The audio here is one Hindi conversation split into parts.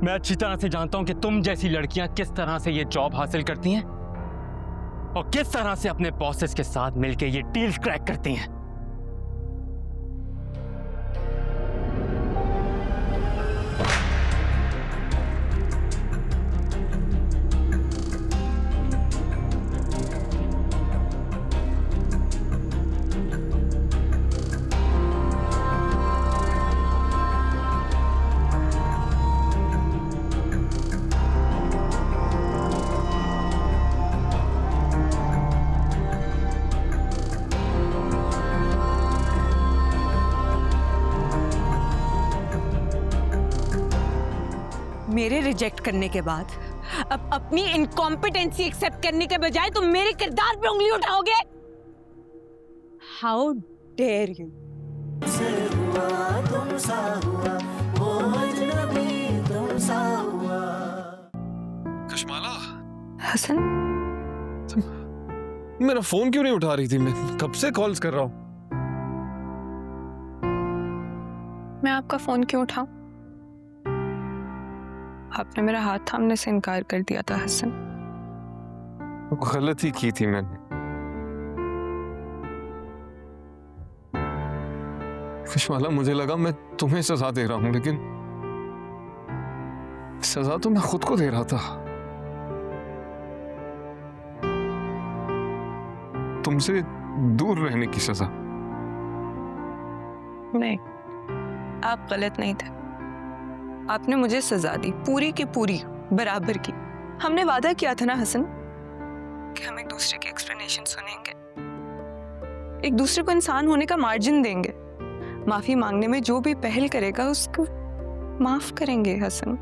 मैं अच्छी तरह से जानता हूं कि तुम जैसी लड़कियां किस तरह से ये जॉब हासिल करती हैं और किस तरह से अपने बॉसेस के साथ मिलकर ये डील्स क्रैक करती हैं। मेरे रिजेक्ट करने के बाद अब अपनी इनकॉम्पिटेंसी एक्सेप्ट करने के बजाय तुम मेरे किरदार पे उंगली उठाओगे? How dare you. Kashmala, Hasan, मेरा फोन क्यों नहीं उठा रही थी? मैं कब से कॉल्स कर रहा हूँ। मैं आपका फोन क्यों उठाऊं? आपने मेरा हाथ थामने से इनकार कर दिया था हसन। गलती की थी मैंने। कशमाला, मुझे लगा मैं तुम्हें सजा दे रहा हूं, लेकिन सजा तो मैं खुद को दे रहा था। तुमसे दूर रहने की सजा। नहीं, आप गलत नहीं थे। आपने मुझे सजा दी, पूरी की पूरी, बराबर की। हमने वादा किया था ना हसन कि हम एक दूसरे की एक्सप्लेनेशन सुनेंगे, एक दूसरे को इंसान होने का मार्जिन देंगे, माफी मांगने में जो भी पहल करेगा उसको माफ करेंगे। हसन,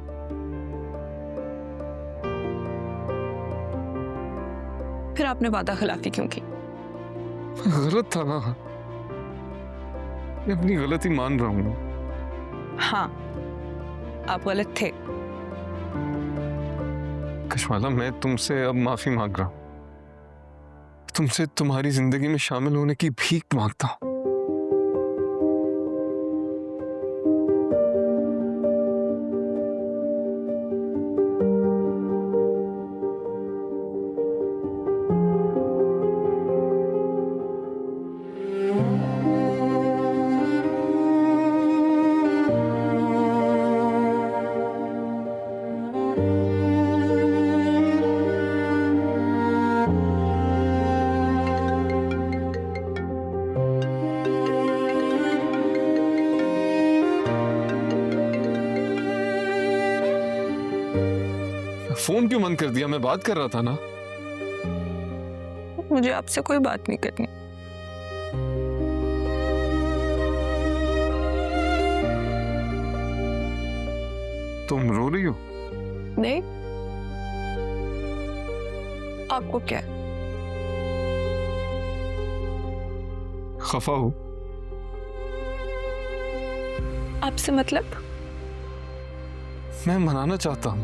फिर आपने वादा खिलाफी क्यों की? गलत था ना, मैं अपनी गलती मान रहा हूं। हाँ, आप गलत थे। कशमाला, मैं तुमसे अब माफी मांग रहा हूं। तुमसे तुम्हारी जिंदगी में शामिल होने की भीख मांगता हूं। फोन क्यों बंद कर दिया? मैं बात कर रहा था ना। मुझे आपसे कोई बात नहीं करनी। तुम रो रही हो? नहीं, आपको क्या? खफा हो? आपसे मतलब? मैं मनाना चाहता हूं।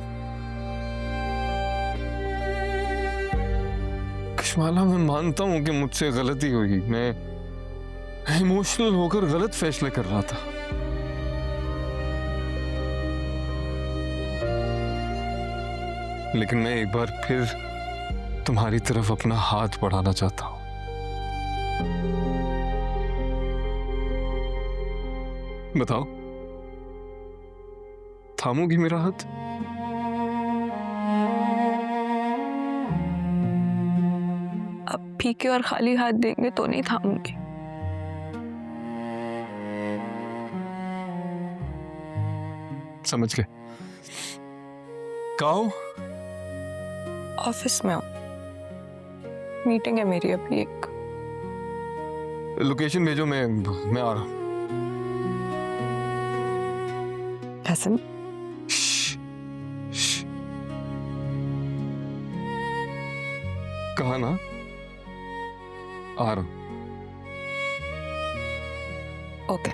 कशमाला, मैं मानता हूं कि मुझसे गलती हुई। मैं इमोशनल होकर गलत फैसले कर रहा था। लेकिन मैं एक बार फिर तुम्हारी तरफ अपना हाथ बढ़ाना चाहता हूं। बताओ, थामोगी मेरा हाथ? आप फीके और खाली हाथ देंगे तो नहीं थामूंगी। समझ गए। कहो। ऑफिस में हूँ, मीटिंग है मेरी अभी एक। लोकेशन भेजो, मैं आ रहा हूं। हसन, कहा ना, आ रहा हूं। ओके।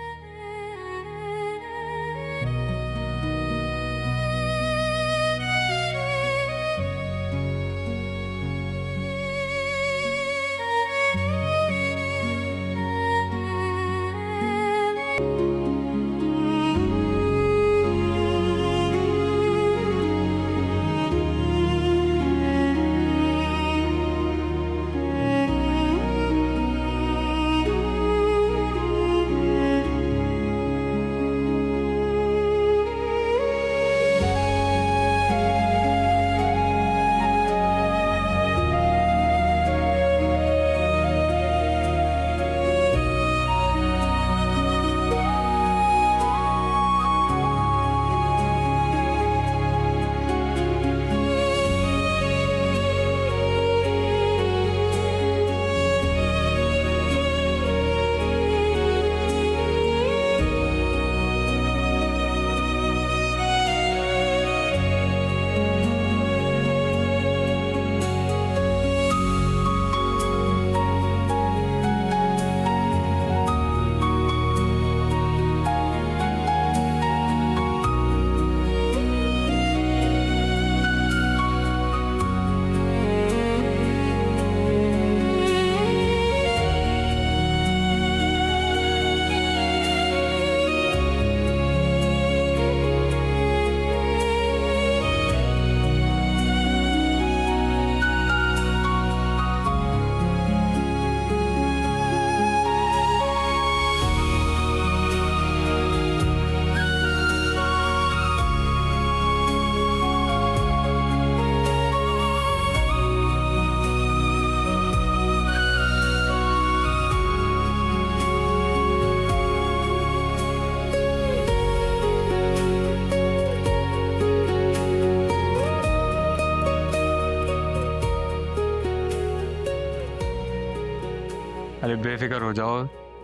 अरे बेफिक्र हो जाओ,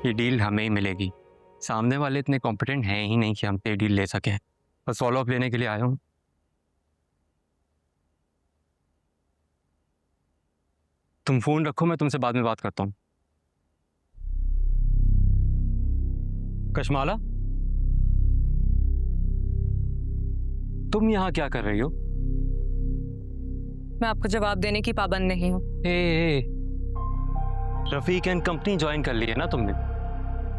ये डील हमें ही मिलेगी। सामने वाले इतने कॉम्पिटेंट हैं ही नहीं कि हमसे ये डील ले सकें। बस फॉलो अप लेने के लिए आया हूँ। तुम फोन रखो, मैं तुमसे बाद में बात करता हूँ। कशमाला, तुम यहाँ क्या कर रही हो? मैं आपको जवाब देने की पाबंद नहीं हूँ। ए, रफीक एंड कंपनी ज्वाइन कर ली है ना तुमने?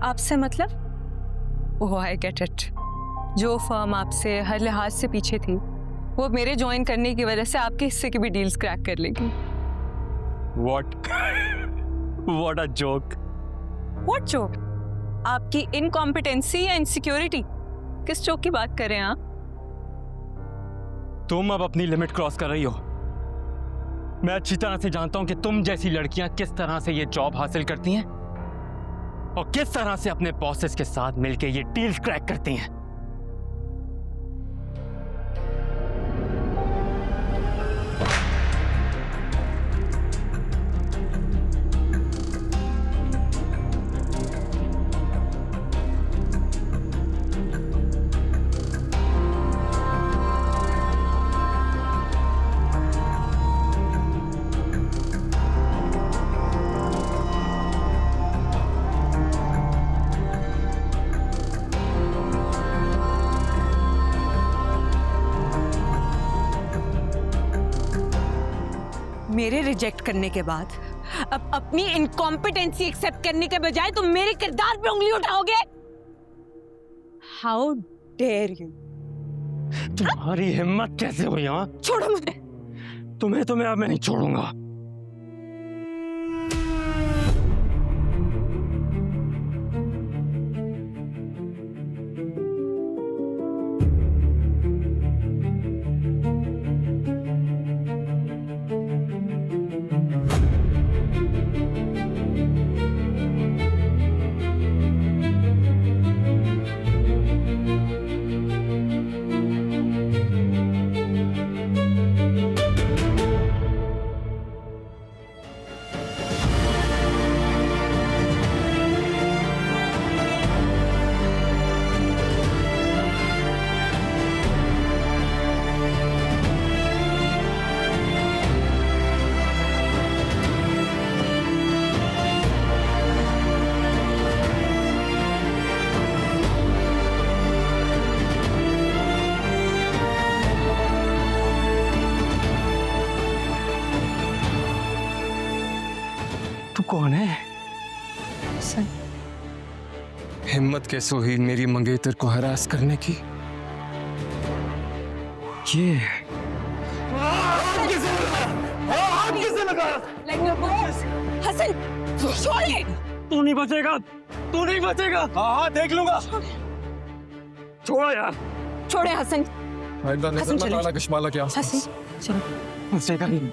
आपसे मतलब? ओह आई गेट इट। जो फर्म आपसे हर लिहाज से पीछे थी, वो मेरे ज्वाइन करने की वजह से आपके हिस्से की भी डील्स क्रैक कर लेगी। What a joke! What joke? आपकी इनकॉम्पिटेंसी या इनसिक्योरिटी? किस जोक की बात कर रहे हैं आप? तुम अब अपनी लिमिट क्रॉस कर रही हो। मैं अच्छी तरह से जानता हूं कि तुम जैसी लड़कियां किस तरह से ये जॉब हासिल करती हैं और किस तरह से अपने बॉसेस के साथ मिलकर ये डील्स क्रैक करती हैं। मेरे रिजेक्ट करने के बाद अब अपनी इनकॉम्पिटेंसी एक्सेप्ट करने के बजाय तुम मेरे किरदार पे उंगली उठाओगे? How dare you! तुम्हारी हिम्मत कैसे हुई? हाँ, छोड़ो मुझे। तुम्हें तो मैं अब नहीं छोड़ूंगा। तू कौन है? हिम्मत कैसे हुई मेरी मंगेतर को हरास करने की? ये हसन, छोड़िए। तू नहीं बचेगा, तू नहीं बचेगा। हाँ देख लूंगा। छोड़ो यार। छोड़े हसन। आइंदा नजर मत आना कशमाला के आसपास। हसन, चलो। बचेगा नहीं।